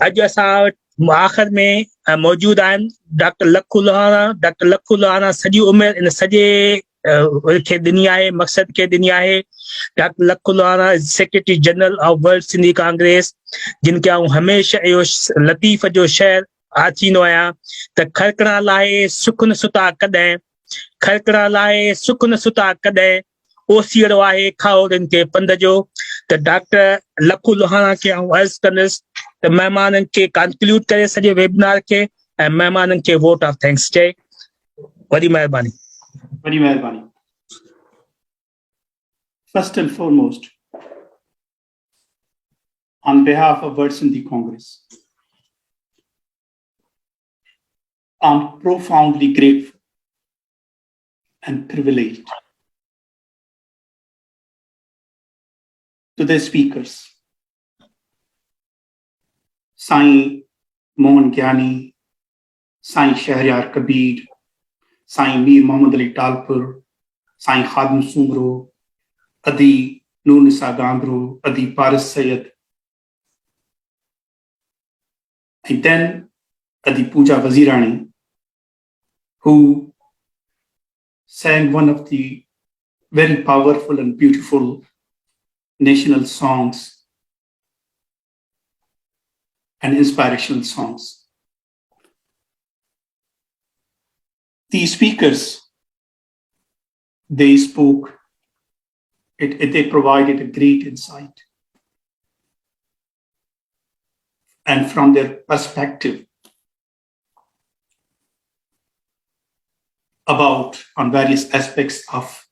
अॼु असां आख़िर में मौजूद आहिनि डॉक्टर लखू लुहाना। डॉक्टर लखू लुहाना सॼी उमिरि इन सॼे खे ॾिनी आहे, मक़सद खे ॾिनी आहे। Doctor Lakhu Luhana is secretary general of world Sindhi congress, जिन खे आऊं हमेशह इहो लतीफ़ जो शेर आचींदो आहियां त खड़कण लाइ सुख न सुता कॾहिं, खड़कण लाइ सुख न सुता कॾहिं, ओसीअड़ो आहे खाउरनि खे पंध जो। त डॉक्टर लखू लुहाना खे आऊं अर्ज़ु कंदुसि त महिमाननि खे कंक्लूड करे सॼे वेबिनार खे ऐं महिमाननि खे वोट ऑफ थैंक्स चए। वॾी महिरबानी। वॾी महिरबानी। First and foremost, on behalf of World Sindhi Congress, I'm profoundly grateful and privileged to the speakers, Saeen Mohan Gyani, Saeen Shahriyar Kabir, Saeen Mir Muhammad Ali Talpur, Saeen Khadim Sumro, Adi Noor Nisa Gandro, Adi Paris Syed, and then Adi Pooja Wazirani, who sang one of the very powerful and beautiful national songs and inspirational songs. These speakers, they spoke, they provided a great insight. And from their perspective about on various aspects of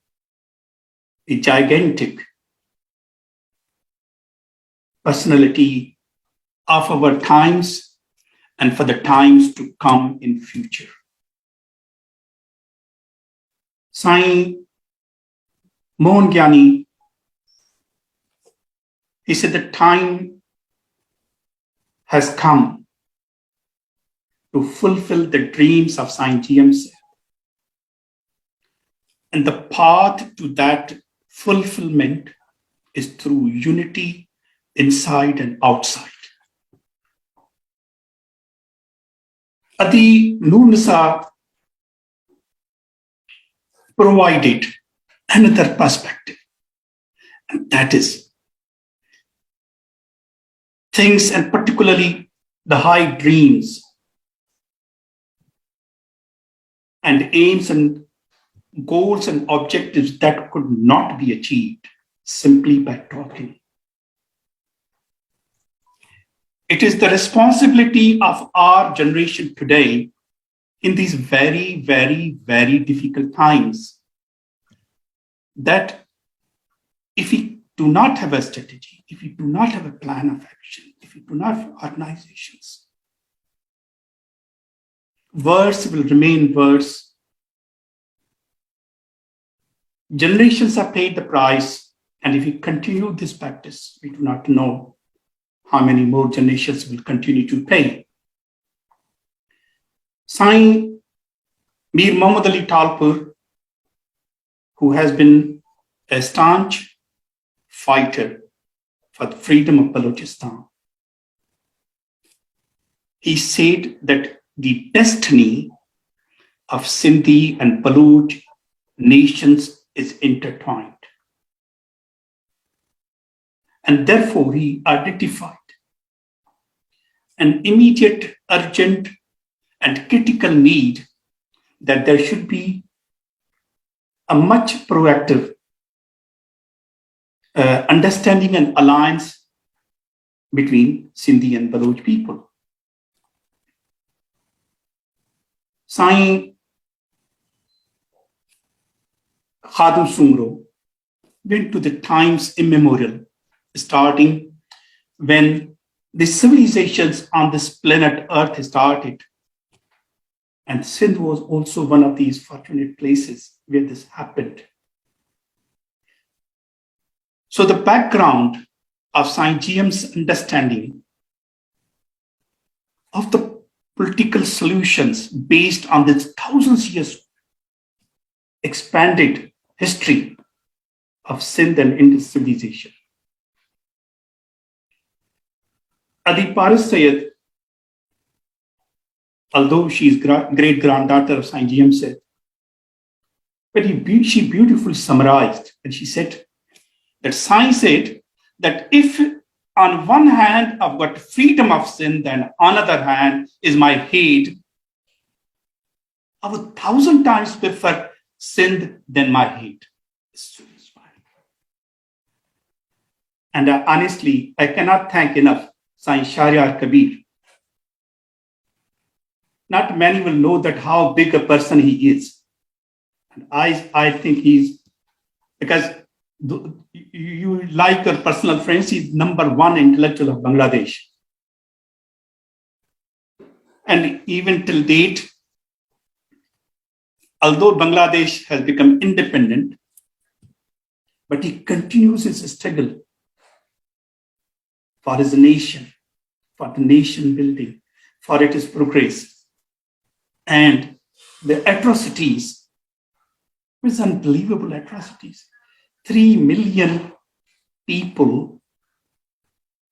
the gigantic personality of our times and for the times to come in future. Saeen Mohan Gyani, he said the time has come to fulfill the dreams of Saeen GMC. And the path to that fulfillment is through unity inside and outside. Adi Noor Nisa provided another perspective, and that is things, and particularly the high dreams and aims and goals and objectives that could not be achieved simply by talking. It is the responsibility of our generation today in these very, very, very difficult times that if we do not have a strategy, if we do not have a plan of action, if we do not have organizations, words will remain words. Generations have paid the price, and if we continue this practice, we do not know how many more generations will continue to pay. Saeen Mir Muhammad Ali Talpur, who has been a staunch fighter for the freedom of Balochistan, he said that the destiny of Sindhi and Baloch nations is intertwined. And therefore, he identified an immediate, urgent, and critical need that there should be a much proactive understanding and alliance between Sindhi and Baloch people. Saeen Khadim Sumro went to the times immemorial, starting when the civilizations on this planet Earth started. And Sindh was also one of these fortunate places where this happened. So the background of Saeen GM's understanding of the political solutions based on this thousands years expanded history of Sindh and Indus civilization. Adi Paris Syed, although she is great granddaughter of Saint GM Syed. But she beautifully summarized, and she said that Saint said that if on one hand I've got freedom of sin, then on the other hand is my hate, I would 1,000 times prefer sin than my hate. It's so inspiring. And honestly, I cannot thank enough Saint Shahryar Kabir. Not many will know that how big a person he is. And I think he's, because you like your personal friends, he's #1 intellectual of Bangladesh. And even till date, although Bangladesh has become independent, but he continues his struggle for his nation, for the nation building, for its progress. And the atrocities, was unbelievable atrocities. 3 million people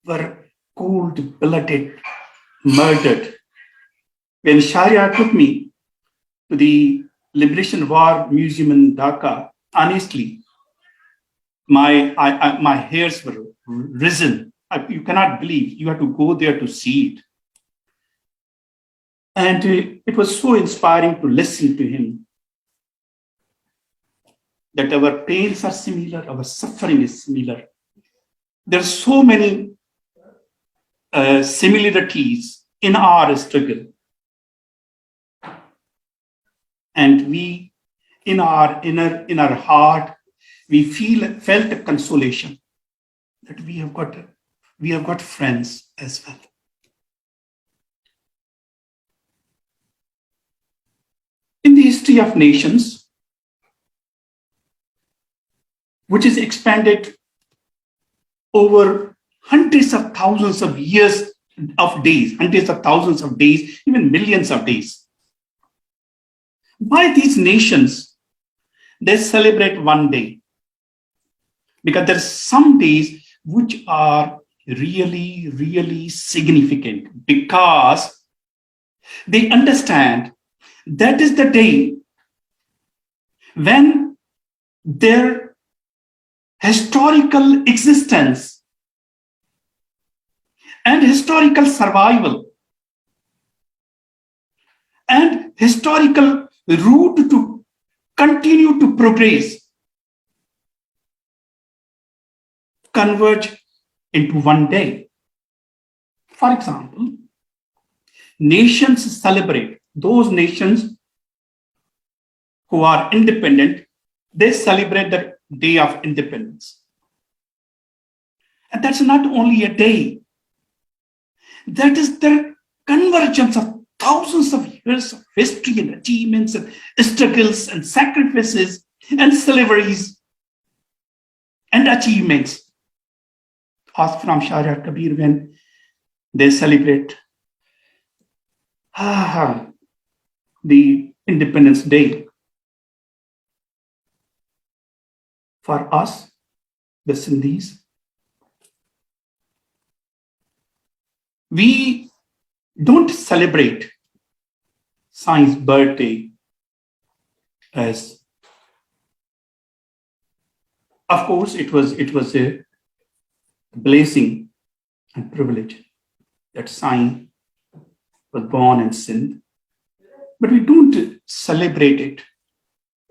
were cold-blooded, murdered. When Shahryar took me to the Liberation War Museum in Dhaka, honestly, my hairs were risen. You cannot believe, you have to go there to see it. And it was so inspiring to listen to him, that our pains are similar, our suffering is similar. There are so many similarities in our struggle. And we, in our heart, we felt a consolation that we have got friends as well. In the history of nations, which is expanded over hundreds of thousands of years of days, hundreds of thousands of days, even millions of days. Why these nations, they celebrate one day? Because there are some days which are really, really significant, because they understand that is the day when their historical existence and historical survival and historical route to continue to progress converge into one day. For example, nations celebrate, those nations who are independent, they celebrate the Day of Independence. And that's not only a day, that is the convergence of thousands of years of history and achievements and struggles and sacrifices and slaveries and achievements. As from Shahryar Kabir, when they celebrate the Independence Day. For us, the Sindhis, we don't celebrate Saint's birthday as, of course, it was a blessing and privilege that Saint was born in Sindh, but we don't celebrate it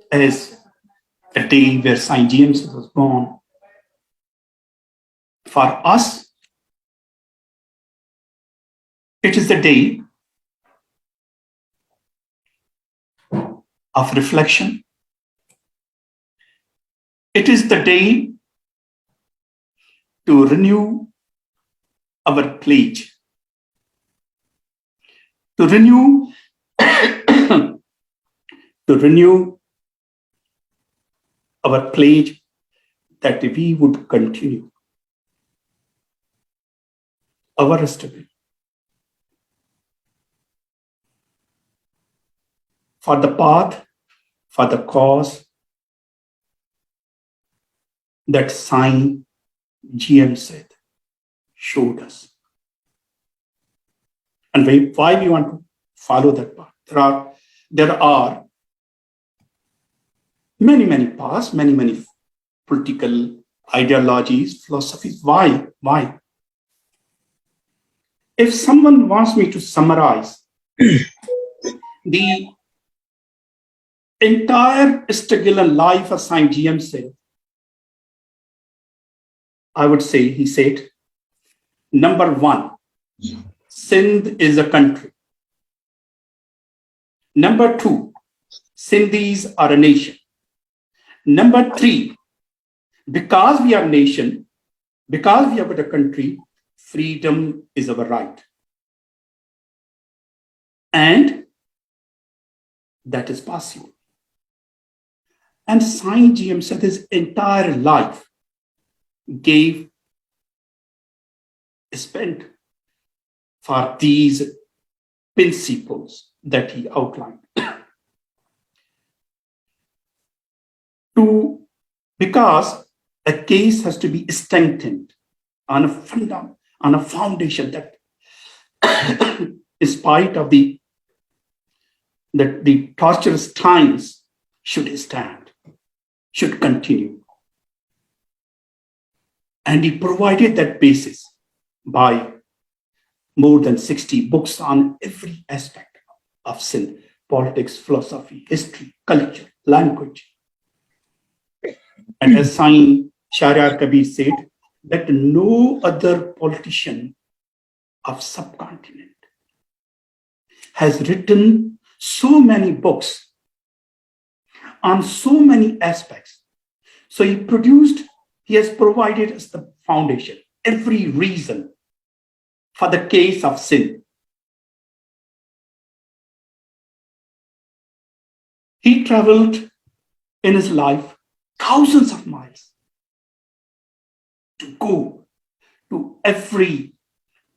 as a day where Saint James was born. For us, it is the day of reflection. It is the day to renew our pledge, to renew our pledge that we would continue our struggle for the path, for the cause that Saint GM Syed showed us. And why we want to follow that path. There are many paths, many political ideologies, philosophies. Why? If someone wants me to summarize the entire struggle and life of Saint GM said, I would say, he said, number one, Sindh is a country. Number two, Sindhis are a nation. Number three, because we are a nation, because we are a country, freedom is our right. And that is possible. And Saint GM said his entire life spent for these principles that he outlined. Because a case has to be strengthened on a foundation that, in spite of the torturous times, should stand, should continue. And he provided that basis by more than 60 books on every aspect of Sindh: politics, philosophy, history, culture, language. And as Saeen Shahryar Kabir said, that no other politician of subcontinent has written so many books on so many aspects. So he has provided us the foundation, every reason for the case of Sindh. He traveled in his life thousands of miles to go to every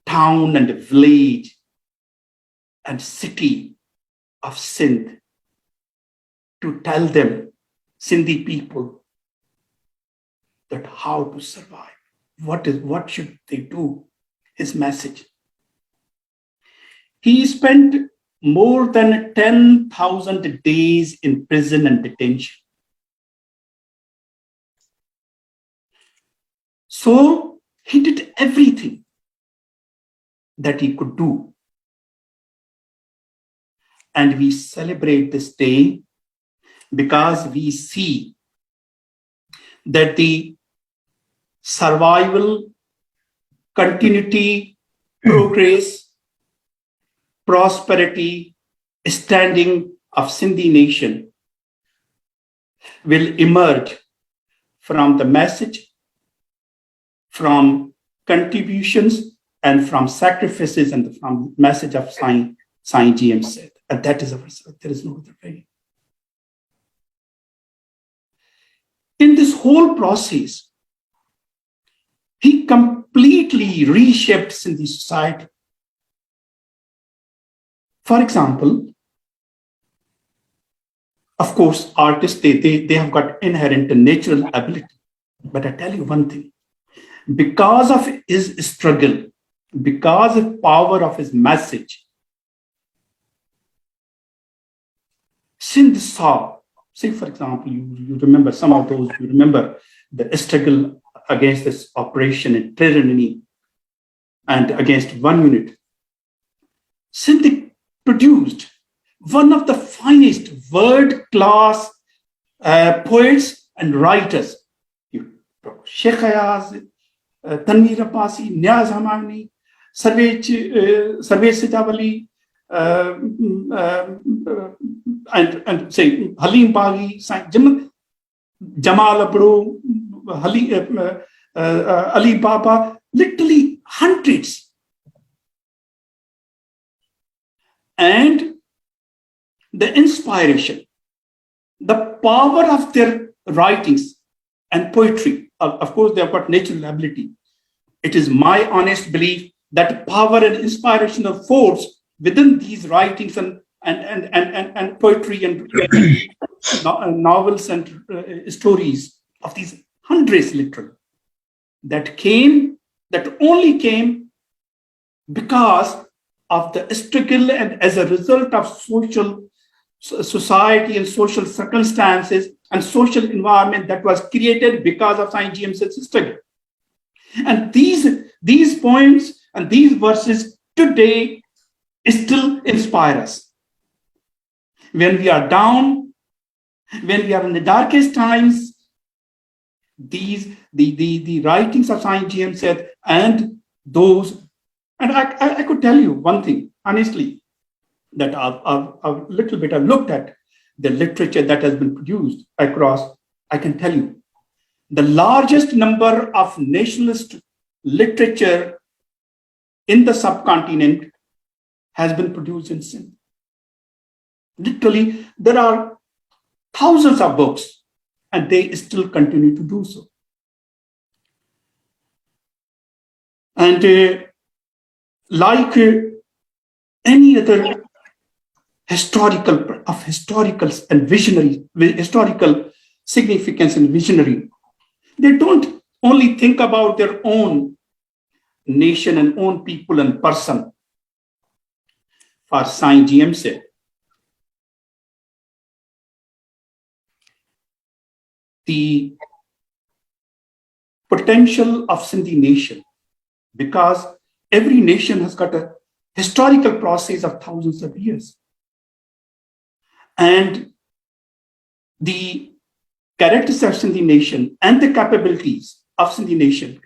town and village and city of Sindh to tell them, Sindhi people, that how to survive, what should they do, his message. He spent more than 10,000 days in prison and detention. So he did everything that he could do. And we celebrate this day because we see that the survival, continuity, progress, prosperity, standing of Sindhi nation will emerge from the message, from contributions, and from sacrifices, and from message of Saint GM said. And that is our, there is no other way. In this whole process, he completely reshaped Sindhi society. For example, of course, artists, they have got inherent natural ability. But I tell you one thing, because of his struggle, because of the power of his message, Sindh saw, say for example, you remember some of those, you remember the struggle against this operation in Trirani and against 1 unit. Sindh produced one of the finest world-class poets and writers. Sheikh Ayaz, Tanveer Abbasi, Niaz Hamani, Sarvesh Sijawali, and say Halim Baghi, Jamal Abdo, Ali Baba, literally hundreds. And the inspiration, the power of their writings and poetry, of course, they have got natural ability. It is my honest belief that power and inspirational force within these writings and poetry and novels and stories of these hundreds, literally, that only came because of the struggle and as a result of society and social circumstances and social environment that was created because of Saeen GM's struggle. And these poems and these verses today still inspire us. When we are down, when we are in the darkest times, the writings of Saeen GM said, and those, and I could tell you one thing, honestly, that I've looked at the literature that has been produced across. I can tell you, the largest number of nationalist literature in the subcontinent has been produced in Sindh. Literally, there are thousands of books, and they still continue to do so. And like any other historical and visionary, historical significance and visionary, they don't only think about their own nation and own people and person. For Saeen GM said, the potential of Sindhi nation, because every nation has got a historical process of thousands of years. And the characteristics of Sindhi nation and the capabilities of Sindhi nation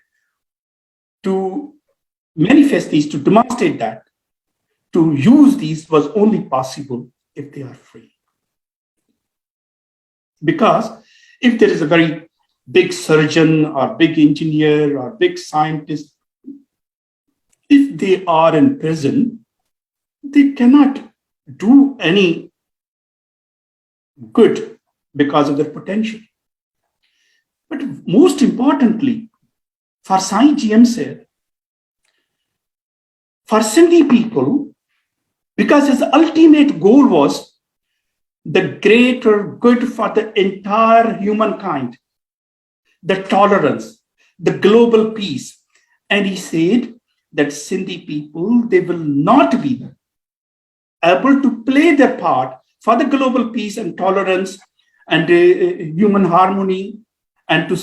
to manifest these, to demonstrate that, to use these was only possible if they are free. Because if there is a very big surgeon or big engineer or big scientist, if they are in prison, they cannot do any good because of their potential. But most importantly, for Saeen GM said, for Sindhi people, because his ultimate goal was the greater good for the entire humankind, the tolerance, the global peace. And he said that Sindhi people, they will not be able to play their part for the global peace and tolerance and human harmony, and to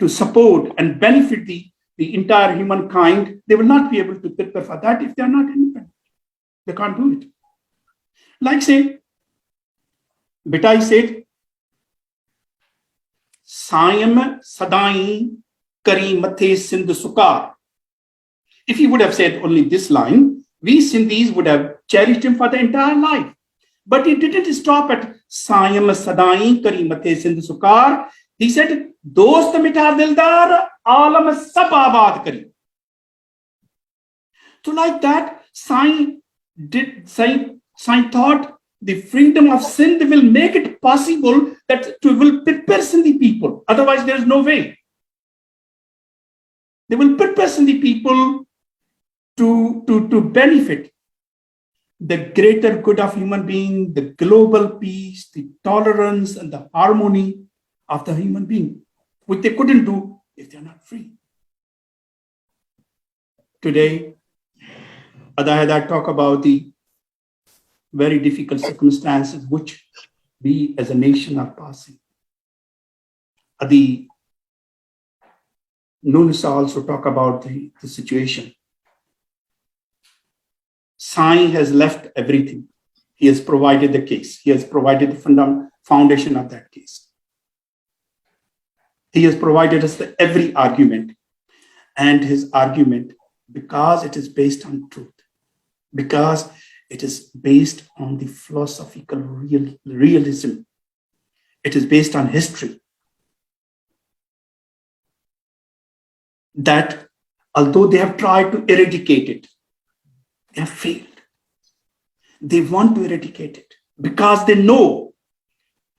support and benefit the entire humankind. They will not be able to prepare for that if they are not independent. They can't do it. Like say, Bitai said, Saayam Sadai Kari Mathe Sindh Sukar. If he would have said only this line, we Sindhis would have cherished him for the entire life. But he didn't stop at Saayam Sadai Kari Mathe Sindh Sukar. He said, Dost Mitar Dildar Alam Sab Abad Kari. So like that, Saeen thought the freedom of Sindh will make it possible that to will prepare Sindhi people. Otherwise, there is no way. They will prepare Sindhi people to benefit the greater good of human being, the global peace, the tolerance, and the harmony of the human being, which they couldn't do if they're not free. Today, I talk about the very difficult circumstances which we as a nation are passing. Adi Nunisa also talk about the situation. Saeen has left everything. He has provided the case. He has provided the foundation of that case. He has provided us every argument. And his argument, because it is based on truth, because it is based on the philosophical realism, it is based on history, that although they have tried to eradicate it, they have failed. They want to eradicate it because they know,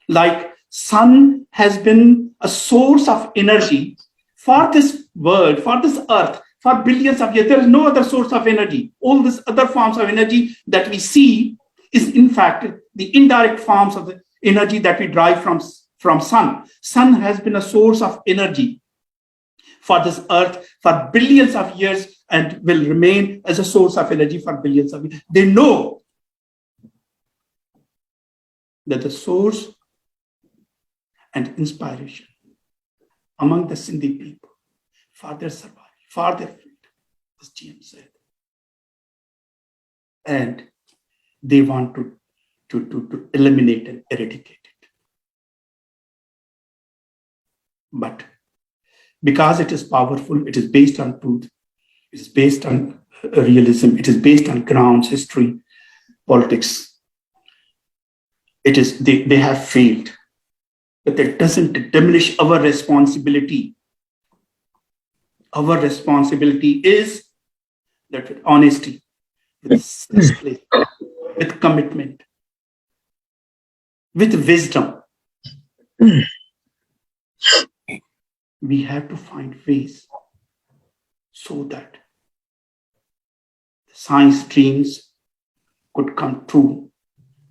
like sun has been a source of energy for this world, for this earth, for billions of years. There is no other source of energy. All these other forms of energy that we see is in fact the indirect forms of the energy that we derive from sun. Sun has been a source of energy for this earth for billions of years, and will remain as a source of energy for billions of years. They know that the source and inspiration among the Sindhi people for their survival, for their freedom, as GM said. And they want to eliminate and eradicate it. But because it is powerful, it is based on truth, it is based on realism, it is based on grounds, history, politics. It is they have failed. But that doesn't diminish our responsibility. Our responsibility is that with honesty, with selflessness, with commitment, with wisdom, we have to find ways so that the science dreams could come true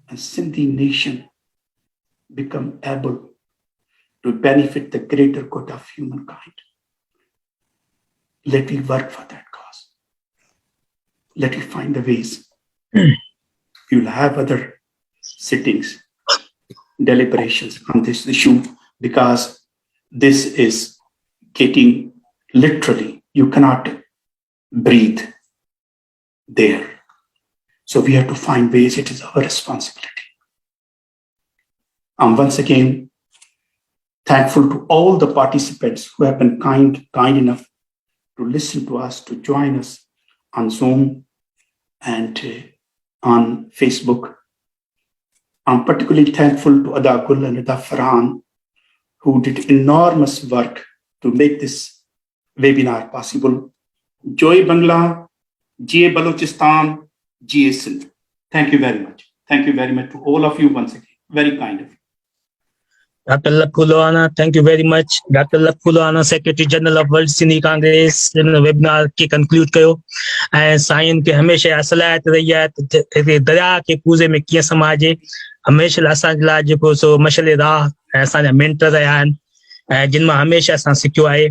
and Sindhi nation become able to benefit the greater good of humankind. Let me work for that cause. Let me find the ways. You'll have other sittings, deliberations on this issue, because this is getting literally, you cannot breathe there. So we have to find ways. It is our responsibility. I'm once again thankful to all the participants who have been kind enough to listen to us, to join us on Zoom and on Facebook. I'm particularly thankful to Ada Gul and Ada Farhan, who did enormous work to make this webinar possible. Joy Bangla, GA Balochistan, GA Sindh. Thank you very much. Thank you very much to all of you once again. Very kind of you. Dr. Lakhu Luhana, thank you very much. Dr. Lakhu Luhana, Secretary General of World Sindhi Congress, webinar के conclude कयो ऐं साईं के हमेशह असलायत रही आहे त दरिया के कूज़े में कीअं समाजे हमेशह असांजे लाइ जेको सो मशले राह ऐं असांजा मेंटर रहिया आहिनि ऐं जिन मां हमेशह असां सिखियो आहे